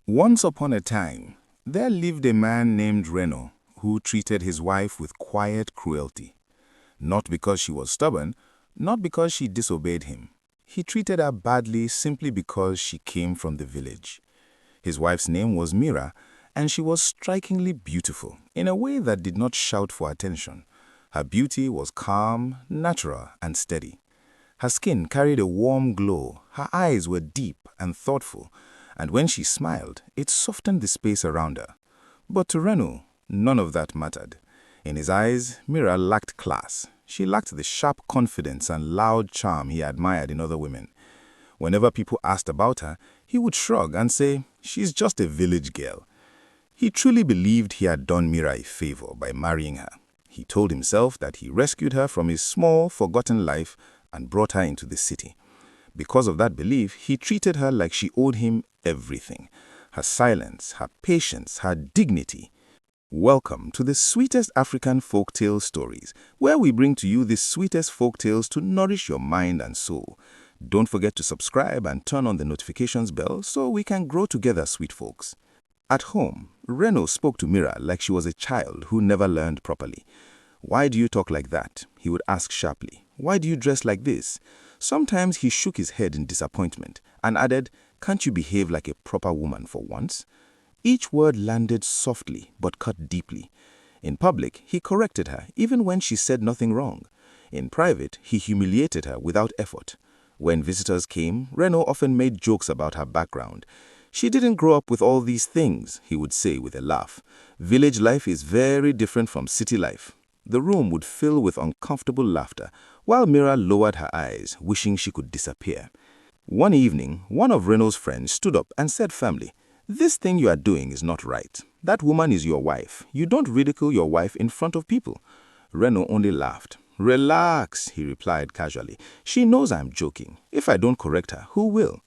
Once upon a time, there lived a man named Reno who treated his wife with quiet cruelty. Not because she was stubborn, not because she disobeyed him. He treated her badly simply because she came from the village. His wife's name was Mira, and she was strikingly beautiful in a way that did not shout for attention. Her beauty was calm, natural, and steady. Her skin carried a warm glow, her eyes were deep and thoughtful, and when she smiled, it softened the space around her. But to Reno, none of that mattered. In his eyes, Mira lacked class. She lacked the sharp confidence and loud charm he admired in other women. Whenever people asked about her, he would shrug and say, "She's just a village girl." He truly believed he had done Mira a favor by marrying her. He told himself that he rescued her from his small, forgotten life and brought her into the city. Because of that belief, he treated her like she owed him everything. Her silence, her patience, her dignity. Welcome to the sweetest African folktale stories, where we bring to you the sweetest folktales to nourish your mind and soul. Don't forget to subscribe and turn on the notifications bell so we can grow together, sweet folks. At home, Reno spoke to Mira like she was a child who never learned properly. "Why do you talk like that?" he would ask sharply. "Why do you dress like this?" Sometimes he shook his head in disappointment and added, "Can't you behave like a proper woman for once?" Each word landed softly but cut deeply. In public, he corrected her even when she said nothing wrong. In private, he humiliated her without effort. When visitors came, Reno often made jokes about her background. "She didn't grow up with all these things," he would say with a laugh. "Village life is very different from city life." The room would fill with uncomfortable laughter, while Mira lowered her eyes, wishing she could disappear. One evening, one of Reno's friends stood up and said firmly, "This thing you are doing is not right. That woman is your wife. You don't ridicule your wife in front of people." Reno only laughed. "Relax," he replied casually. "She knows I'm joking. If I don't correct her, who will?"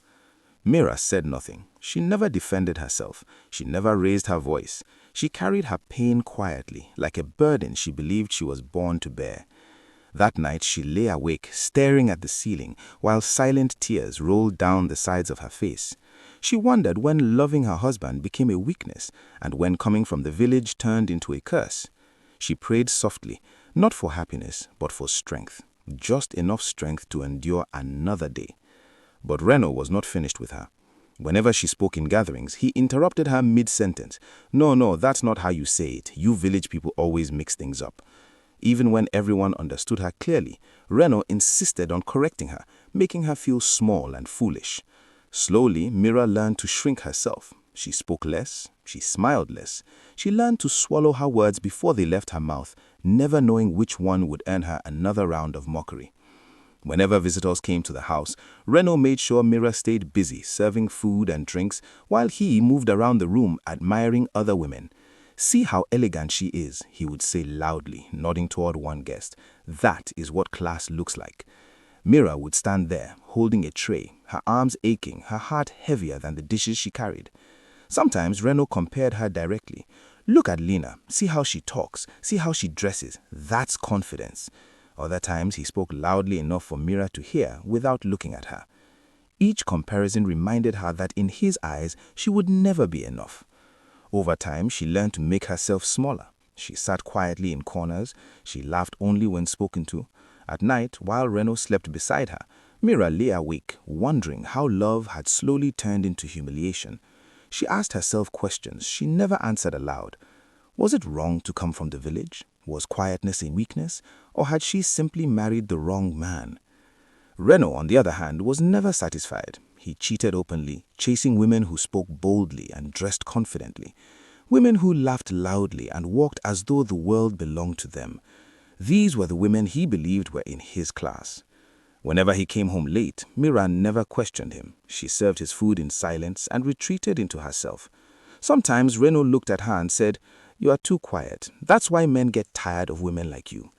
Mira said nothing. She never defended herself. She never raised her voice. She carried her pain quietly, like a burden she believed she was born to bear. That night she lay awake, staring at the ceiling, while silent tears rolled down the sides of her face. She wondered when loving her husband became a weakness, and when coming from the village turned into a curse. She prayed softly, not for happiness, but for strength, just enough strength to endure another day. But Reno was not finished with her. Whenever she spoke in gatherings, he interrupted her mid-sentence. "No, that's not how you say it. You village people always mix things up." Even when everyone understood her clearly, Reno insisted on correcting her, making her feel small and foolish. Slowly, Mira learned to shrink herself. She spoke less, she smiled less. She learned to swallow her words before they left her mouth, never knowing which one would earn her another round of mockery. Whenever visitors came to the house, Reno made sure Mira stayed busy serving food and drinks while he moved around the room admiring other women. "See how elegant she is," he would say loudly, nodding toward one guest. "That is what class looks like." Mira would stand there, holding a tray, her arms aching, her heart heavier than the dishes she carried. Sometimes Reno compared her directly. "Look at Lena. See how she talks. See how she dresses. That's confidence." Other times he spoke loudly enough for Mira to hear without looking at her. Each comparison reminded her that in his eyes she would never be enough. Over time, she learned to make herself smaller. She sat quietly in corners. She laughed only when spoken to. At night, while Reno slept beside her, Mira lay awake, wondering how love had slowly turned into humiliation. She asked herself questions she never answered aloud. Was it wrong to come from the village? Was quietness a weakness? Or had she simply married the wrong man? Reno, on the other hand, was never satisfied. He cheated openly, chasing women who spoke boldly and dressed confidently. Women who laughed loudly and walked as though the world belonged to them. These were the women he believed were in his class. Whenever he came home late, Mira never questioned him. She served his food in silence and retreated into herself. Sometimes Reno looked at her and said, "You are too quiet. That's why men get tired of women like you."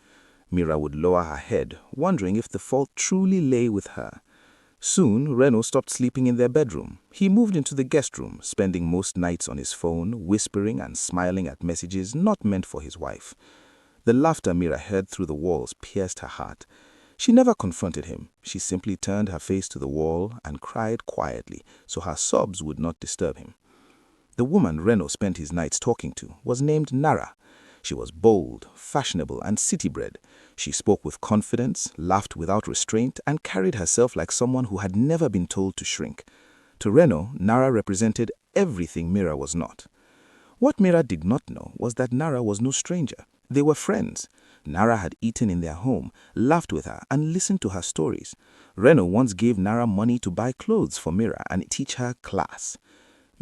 Mira would lower her head, wondering if the fault truly lay with her. Soon, Reno stopped sleeping in their bedroom. He moved into the guest room, spending most nights on his phone, whispering and smiling at messages not meant for his wife. The laughter Mira heard through the walls pierced her heart. She never confronted him. She simply turned her face to the wall and cried quietly so her sobs would not disturb him. The woman Reno spent his nights talking to was named Nara. She was bold, fashionable, and city-bred. She spoke with confidence, laughed without restraint, and carried herself like someone who had never been told to shrink. To Reno, Nara represented everything Mira was not. What Mira did not know was that Nara was no stranger. They were friends. Nara had eaten in their home, laughed with her, and listened to her stories. Reno once gave Nara money to buy clothes for Mira and teach her class.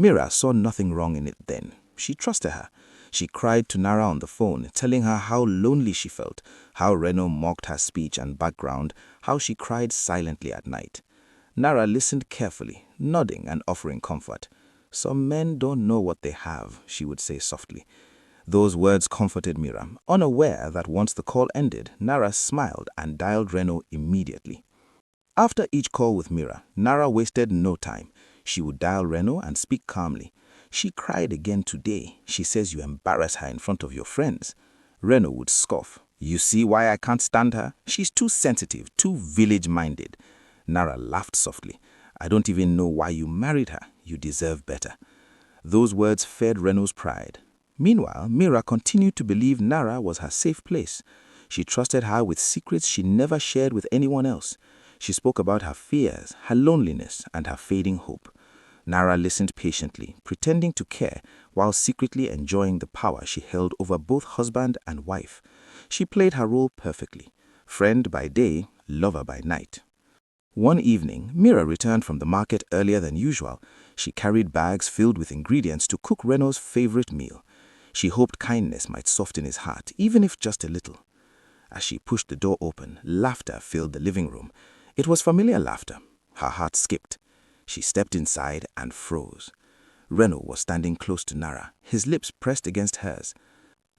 Mira saw nothing wrong in it then. She trusted her. She cried to Nara on the phone, telling her how lonely she felt, how Reno mocked her speech and background, how she cried silently at night. Nara listened carefully, nodding and offering comfort. "Some men don't know what they have," she would say softly. Those words comforted Mira, unaware that once the call ended, Nara smiled and dialed Reno immediately. After each call with Mira, Nara wasted no time. She would dial Reno and speak calmly. "She cried again today. She says you embarrass her in front of your friends." Reno would scoff. "You see why I can't stand her? She's too sensitive, too village-minded." Nara laughed softly. "I don't even know why you married her. You deserve better." Those words fed Reno's pride. Meanwhile, Mira continued to believe Nara was her safe place. She trusted her with secrets she never shared with anyone else. She spoke about her fears, her loneliness, and her fading hope. Nara listened patiently, pretending to care, while secretly enjoying the power she held over both husband and wife. She played her role perfectly, friend by day, lover by night. One evening, Mira returned from the market earlier than usual. She carried bags filled with ingredients to cook Reno's favorite meal. She hoped kindness might soften his heart, even if just a little. As she pushed the door open, laughter filled the living room. It was familiar laughter. Her heart skipped. She stepped inside and froze. Reno was standing close to Nara, his lips pressed against hers.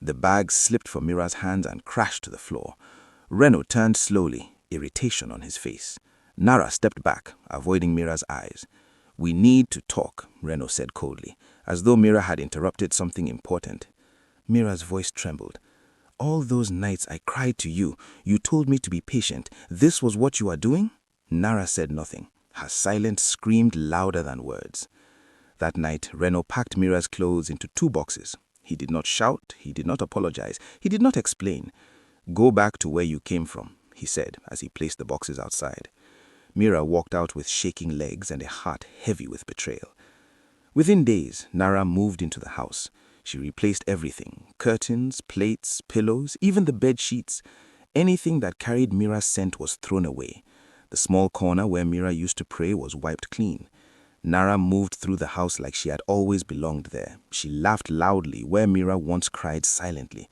The bag slipped from Mira's hands and crashed to the floor. Reno turned slowly, irritation on his face. Nara stepped back, avoiding Mira's eyes. "We need to talk," Reno said coldly, as though Mira had interrupted something important. Mira's voice trembled. "All those nights I cried to you. You told me to be patient. This was what you are doing?" Nara said nothing. Her silence screamed louder than words. That night, Reno packed Mira's clothes into 2 boxes. He did not shout. He did not apologize. He did not explain. "Go back to where you came from," he said as he placed the boxes outside. Mira walked out with shaking legs and a heart heavy with betrayal. Within days, Nara moved into the house. She replaced everything: curtains, plates, pillows, even the bed sheets. Anything that carried Mira's scent was thrown away. The small corner where Mira used to pray was wiped clean. Nara moved through the house like she had always belonged there. She laughed loudly where Mira once cried silently.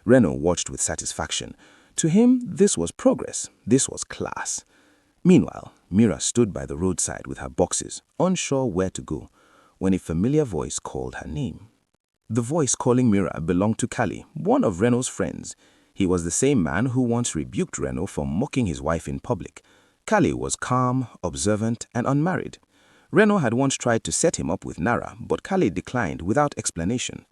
Reno watched with satisfaction. To him, this was progress. This was class. Meanwhile, Mira stood by the roadside with her boxes, unsure where to go, when a familiar voice called her name. The voice calling Mira belonged to Kale, one of Reno's friends. He was the same man who once rebuked Reno for mocking his wife in public. Kale was calm, observant, and unmarried. Reno had once tried to set him up with Nara, but Kale declined without explanation.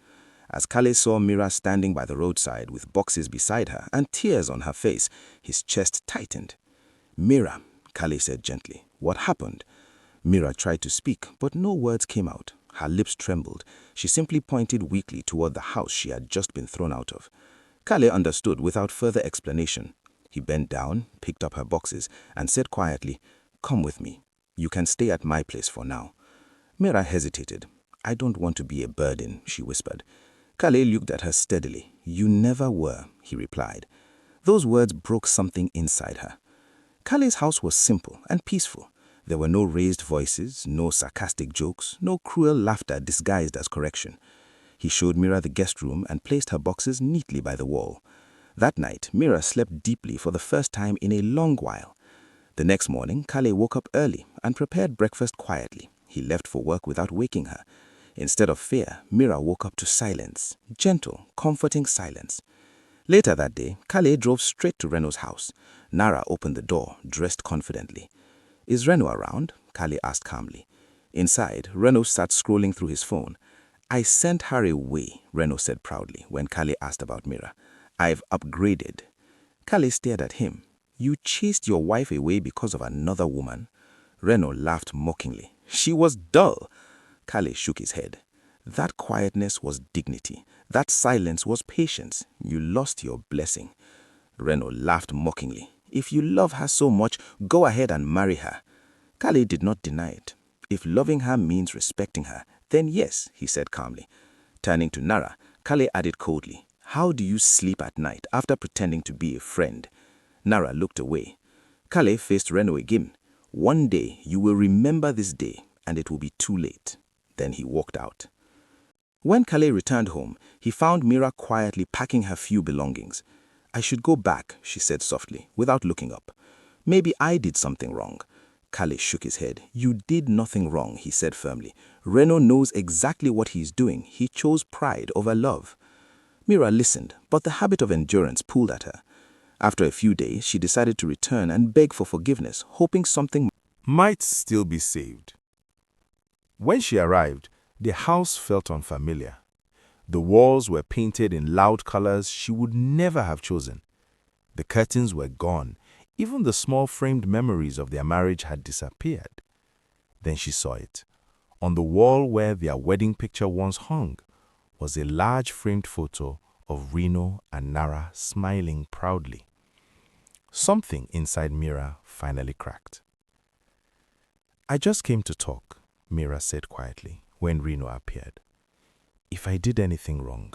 As Kale saw Mira standing by the roadside with boxes beside her and tears on her face, his chest tightened. "Mira," Kale said gently, "what happened?" Mira tried to speak, but no words came out. Her lips trembled. She simply pointed weakly toward the house she had just been thrown out of. Kale understood without further explanation. He bent down, picked up her boxes, and said quietly, "Come with me. You can stay at my place for now." Mira hesitated. "I don't want to be a burden," she whispered. Kale looked at her steadily. "You never were," he replied. Those words broke something inside her. Kale's house was simple and peaceful. There were no raised voices, no sarcastic jokes, no cruel laughter disguised as correction. He showed Mira the guest room and placed her boxes neatly by the wall. That night, Mira slept deeply for the first time in a long while. The next morning, Kale woke up early and prepared breakfast quietly. He left for work without waking her. Instead of fear, Mira woke up to silence, gentle, comforting silence. Later that day, Kale drove straight to Reno's house. Nara opened the door, dressed confidently. "Is Reno around?" Kale asked calmly. Inside, Reno sat scrolling through his phone. "I sent her away," Reno said proudly when Kale asked about Mira. "I've upgraded." Kale stared at him. "You chased your wife away because of another woman?" Reno laughed mockingly. "She was dull." Kale shook his head. That quietness was dignity. That silence was patience. You lost your blessing. Reno laughed mockingly. If you love her so much, go ahead and marry her. Kale did not deny it. If loving her means respecting her, then yes, he said calmly. Turning to Nara, Kale added coldly, how do you sleep at night after pretending to be a friend? Nara looked away. Kale faced Reno again. One day you will remember this day, and it will be too late. Then he walked out. When Kale returned home, he found Mira quietly packing her few belongings. I should go back, she said softly, without looking up. Maybe I did something wrong. Kale shook his head. You did nothing wrong, he said firmly. Reno knows exactly what he is doing. He chose pride over love. Mira listened, but the habit of endurance pulled at her. After a few days, she decided to return and beg for forgiveness, hoping something might still be saved. When she arrived, the house felt unfamiliar. The walls were painted in loud colors she would never have chosen. The curtains were gone. Even the small framed memories of their marriage had disappeared. Then she saw it. On the wall where their wedding picture once hung was a large framed photo of Reno and Nara smiling proudly. Something inside Mira finally cracked. I just came to talk, Mira said quietly when Reno appeared. If I did anything wrong,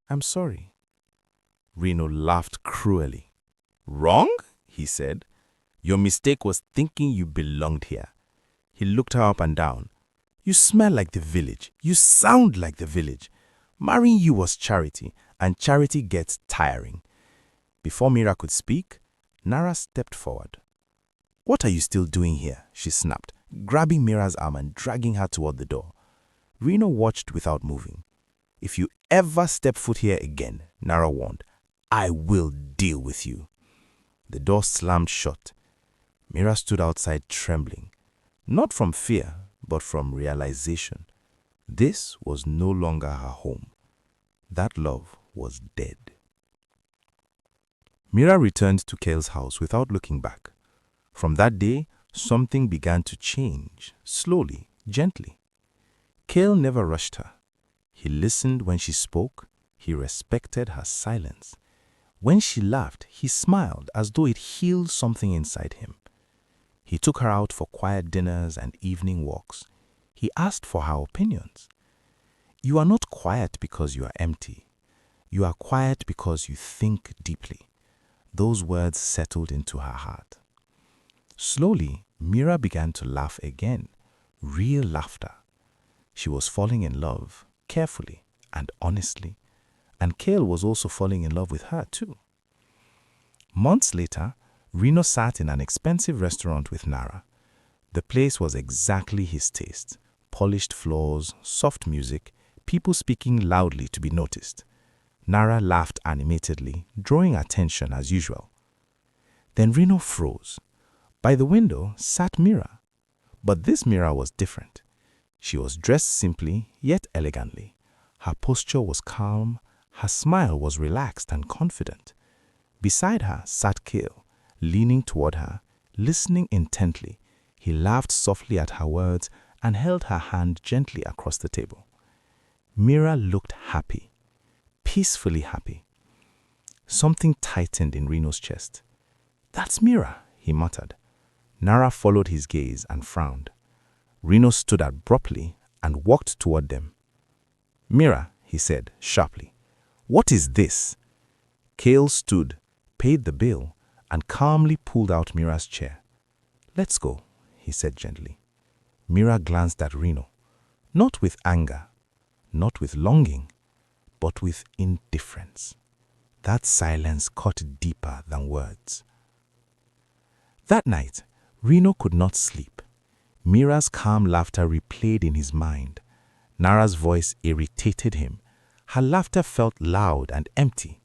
I'm sorry. Reno laughed cruelly. Wrong? He said. Your mistake was thinking you belonged here. He looked her up and down. You smell like the village. You sound like the village. Marrying you was charity, and charity gets tiring. Before Mira could speak, Nara stepped forward. What are you still doing here? She snapped, grabbing Mira's arm and dragging her toward the door. Reno watched without moving. If you ever step foot here again, Nara warned, I will deal with you. The door slammed shut. Mira stood outside trembling, not from fear, but from realization. This was no longer her home. That love was dead. Mira returned to Kale's house without looking back. From that day, something began to change, slowly, gently. Kale never rushed her. He listened when she spoke. He respected her silence. When she laughed, he smiled as though it healed something inside him. He took her out for quiet dinners and evening walks. He asked for her opinions. You are not quiet because you are empty. You are quiet because you think deeply. Those words settled into her heart. Slowly, Mira began to laugh again, real laughter. She was falling in love, carefully and honestly. And Kale was also falling in love with her too. Months later, Reno sat in an expensive restaurant with Nara. The place was exactly his taste. Polished floors, soft music, people speaking loudly to be noticed. Nara laughed animatedly, drawing attention as usual. Then Reno froze. By the window sat Mira. But this Mira was different. She was dressed simply, yet elegantly. Her posture was calm. Her smile was relaxed and confident. Beside her sat Kale, leaning toward her, listening intently. He laughed softly at her words and held her hand gently across the table. Mira looked happy, peacefully happy. Something tightened in Reno's chest. That's Mira, he muttered. Nara followed his gaze and frowned. Reno stood abruptly and walked toward them. Mira, he said sharply. What is this? Kale stood, paid the bill, and calmly pulled out Mira's chair. Let's go, he said gently. Mira glanced at Reno, not with anger, not with longing, but with indifference. That silence cut deeper than words. That night, Reno could not sleep. Mira's calm laughter replayed in his mind. Nara's voice irritated him. Her laughter felt loud and empty.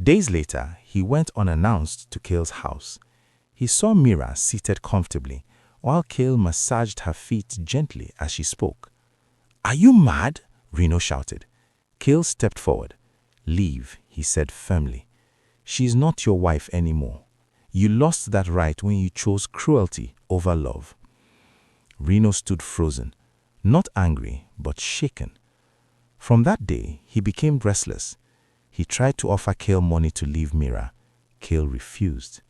Days later, he went unannounced to Kale's house. He saw Mira seated comfortably, while Kale massaged her feet gently as she spoke. Are you mad? Reno shouted. Kale stepped forward. Leave, he said firmly. She is not your wife anymore. You lost that right when you chose cruelty over love. Reno stood frozen, not angry, but shaken. From that day, he became restless. He tried to offer Kale money to leave Mira. Kale refused.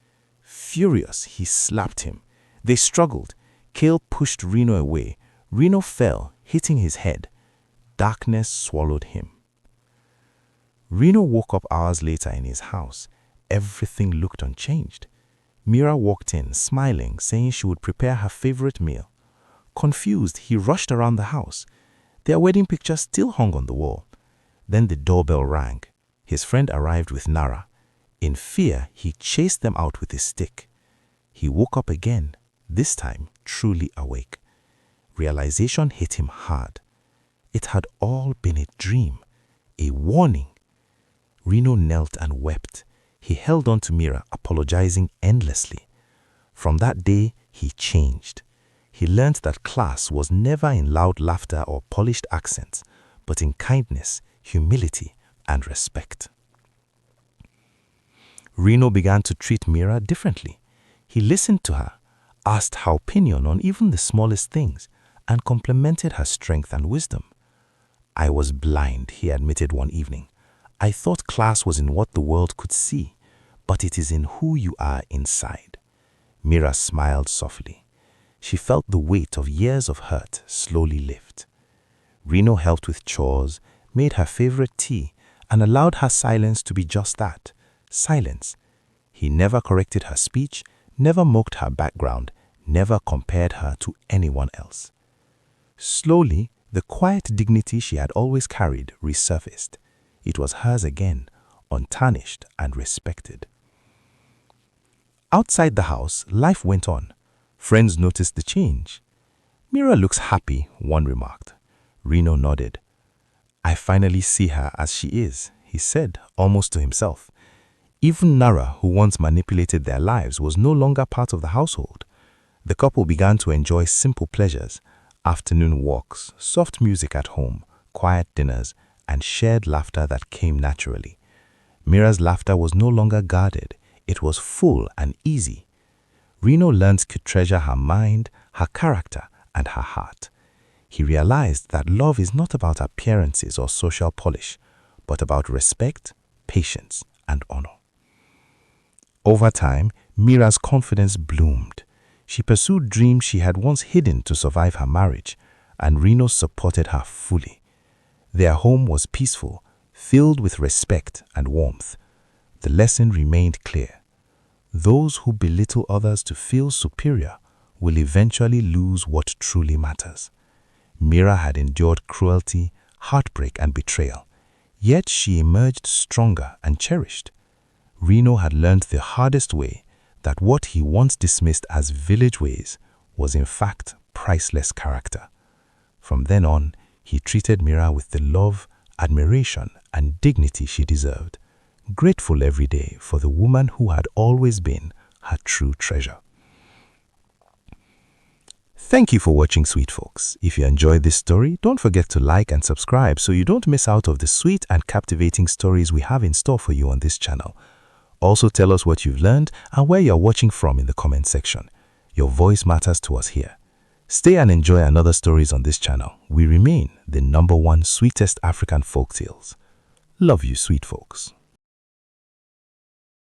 Furious, he slapped him. They struggled. Kale pushed Reno away. Reno fell, hitting his head. Darkness swallowed him. Reno woke up hours later in his house. Everything looked unchanged. Mira walked in, smiling, saying she would prepare her favorite meal. Confused, he rushed around the house. Their wedding picture still hung on the wall. Then the doorbell rang. His friend arrived with Nara. In fear, he chased them out with his stick. He woke up again, this time truly awake. Realization hit him hard. It had all been a dream, a warning. Reno knelt and wept. He held on to Mira, apologizing endlessly. From that day, he changed. He learned that class was never in loud laughter or polished accents, but in kindness, humility, and respect. Reno began to treat Mira differently. He listened to her, asked her opinion on even the smallest things, and complimented her strength and wisdom. "I was blind," he admitted one evening. "I thought class was in what the world could see, but it is in who you are inside." Mira smiled softly. She felt the weight of years of hurt slowly lift. Reno helped with chores, made her favorite tea, and allowed her silence to be just that, silence. He never corrected her speech, never mocked her background, never compared her to anyone else. Slowly, the quiet dignity she had always carried resurfaced. It was hers again, untarnished and respected. Outside the house, life went on. Friends noticed the change. "Mira looks happy," one remarked. Reno nodded. "I finally see her as she is," he said, almost to himself. Even Nara, who once manipulated their lives, was no longer part of the household. The couple began to enjoy simple pleasures, afternoon walks, soft music at home, quiet dinners, and shared laughter that came naturally. Mira's laughter was no longer guarded. It was full and easy. Reno learned to treasure her mind, her character, and her heart. He realized that love is not about appearances or social polish, but about respect, patience, and honor. Over time, Mira's confidence bloomed. She pursued dreams she had once hidden to survive her marriage, and Reno supported her fully. Their home was peaceful, filled with respect and warmth. The lesson remained clear. Those who belittle others to feel superior will eventually lose what truly matters. Mira had endured cruelty, heartbreak, and betrayal, yet she emerged stronger and cherished. Reno had learned the hardest way that what he once dismissed as village ways was in fact priceless character. From then on, he treated Mira with the love, admiration, and dignity she deserved, grateful every day for the woman who had always been her true treasure. Thank you for watching, sweet folks. If you enjoyed this story, don't forget to like and subscribe so you don't miss out of the sweet and captivating stories we have in store for you on this channel. Also tell us what you've learned and where you're watching from in the comment section. Your voice matters to us here. Stay and enjoy another stories on this channel. We remain the #1 sweetest African folktales. Love you, sweet folks.